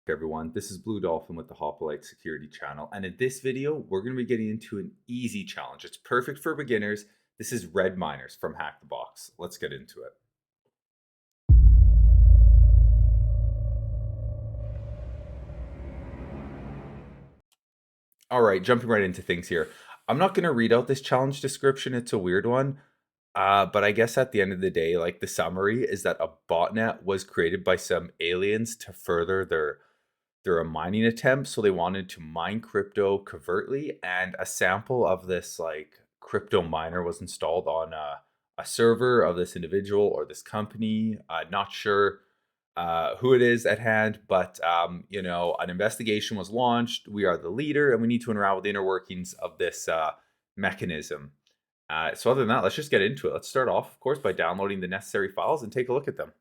everyone. This is Blue Dolphin with the Hoplite Security channel. And in this video, we're going to be getting into an easy challenge. It's perfect for beginners. This is Red Miners from Hack the Box. Let's get into it. All right, jumping right into things here. I'm not going to read out this challenge description. It's a weird one. But I guess at the end of the day, like the summary is that a botnet was created by some aliens to further their mining attempt. So they wanted to mine crypto covertly, and a sample of this like crypto miner was installed on a server of this individual or this company. Not sure who it is at hand, but an investigation was launched. We are the leader, and we need to unravel the inner workings of this mechanism. So other than that, let's just get into it. Let's start off, of course, by downloading the necessary files and take a look at them.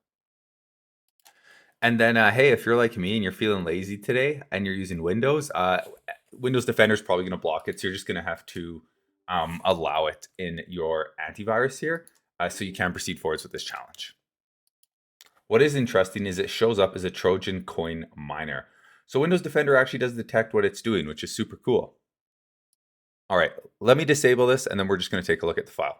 And then, hey, if you're like me and you're feeling lazy today and you're using Windows, Windows Defender is probably going to block it. So you're just going to have to allow it in your antivirus here so you can proceed forwards with this challenge. What is interesting is it shows up as a Trojan coin miner. So Windows Defender actually does detect what it's doing, which is super cool. All right, let me disable this and then we're just going to take a look at the file.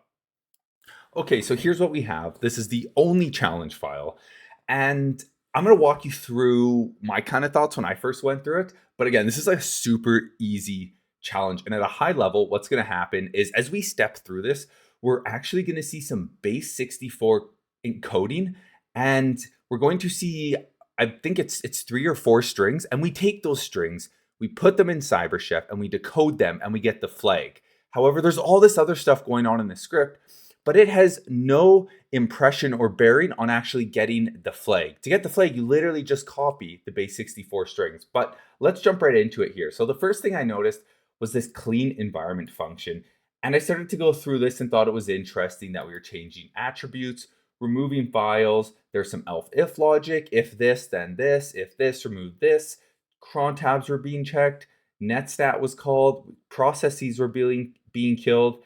Okay, so here's what we have. This is the only challenge file. And I'm going to walk you through my kind of thoughts when I first went through it. But again, this is a super easy challenge. And at a high level, what's going to happen is as we step through this, we're actually going to see some base 64 encoding. And we're going to see, I think it's 3 or 4 strings. And we take those strings, we put them in Cyberchef, and we decode them, and we get the flag. However, there's all this other stuff going on in the script, but it has no impression or bearing on actually getting the flag. To get the flag, you literally just copy the base 64 strings. But let's jump right into it here. So the first thing I noticed was this clean environment function. And I started to go through this and thought it was interesting that we were changing attributes, removing files. There's some else if logic. If this, then this. If this, remove this. Cron tabs were being checked. Netstat was called. Processes were being killed.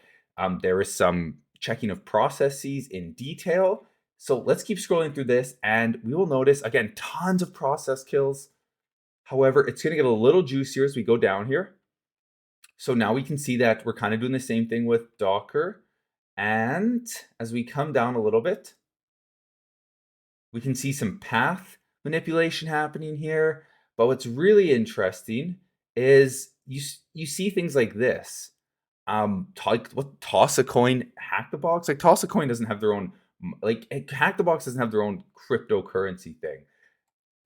There was some checking of processes in detail. So let's keep scrolling through this and we will notice, again, tons of process kills. However, it's going to get a little juicier as we go down here. So now we can see that we're kind of doing the same thing with Docker. And as we come down a little bit, we can see some path manipulation happening here. But what's really interesting is you see things like this. Toss a coin, Hack the Box. Like Toss a Coin doesn't have their own, Hack the Box doesn't have their own cryptocurrency thing.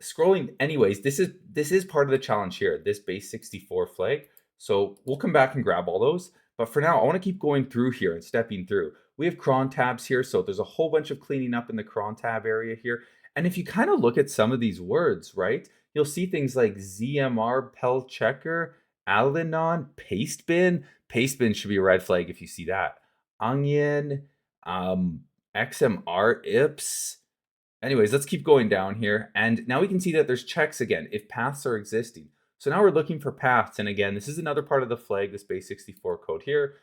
Scrolling, anyways, this is part of the challenge here. This base 64 flag. So we'll come back and grab all those. But for now, I want to keep going through here and stepping through. We have cron tabs here, so there's a whole bunch of cleaning up in the cron tab area here. And if you kind of look at some of these words, right, you'll see things like ZMR, Pel Checker, Alanon, Pastebin. Pastebin should be a red flag if you see that. Onion, XMR, IPS. Anyways, let's keep going down here. And now we can see that there's checks again, if paths are existing. So now we're looking for paths. And again, this is another part of the flag, this base 64 code here.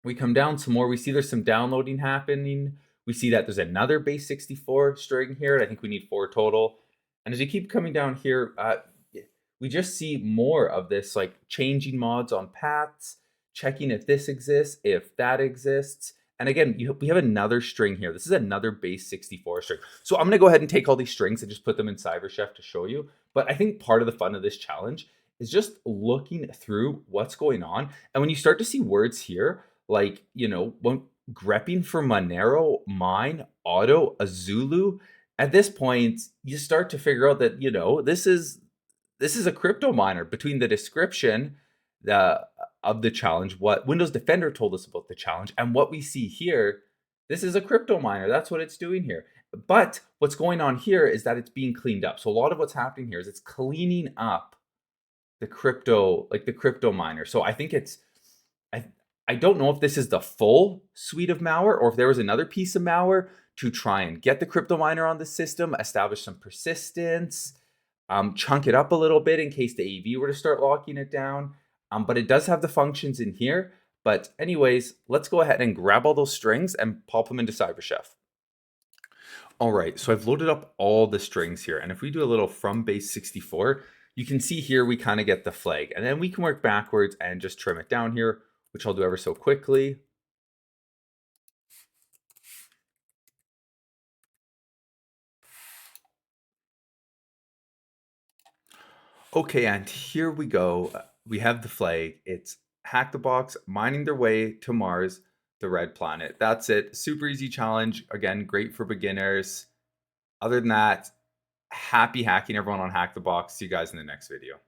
We come down some more. We see there's some downloading happening. We see that there's another base 64 string here. I think we need 4 total. And as we keep coming down here, we just see more of this, like changing mods on paths, checking if this exists, if that exists. And again, we have another string here. This is another base 64 string. So I'm going to go ahead and take all these strings and just put them in Cyberchef to show you. But I think part of the fun of this challenge is just looking through what's going on. And when you start to see words here, like, when grepping for Monero, Mine, Auto, Azulu, at this point, you start to figure out that, this is a crypto miner. Between the description of the challenge, what Windows Defender told us about the challenge, and what we see here, this is a crypto miner. That's what it's doing here. But what's going on here is that it's being cleaned up. So a lot of what's happening here is it's cleaning up the crypto miner. So I think I don't know if this is the full suite of malware or if there was another piece of malware to try and get the crypto miner on the system, establish some persistence, chunk it up a little bit in case the AV were to start locking it down. But it does have the functions in here. But anyways, let's go ahead and grab all those strings and pop them into Cyberchef. All right, so I've loaded up all the strings here. And if we do a little from base 64, you can see here we kind of get the flag. And then we can work backwards and just trim it down here, which I'll do ever so quickly. Okay, and here we go. We have the flag. It's Hack the Box mining their way to Mars, the red planet. That's it. Super easy challenge. Again, great for beginners. Other than that, happy hacking everyone on Hack the Box. See you guys in the next video.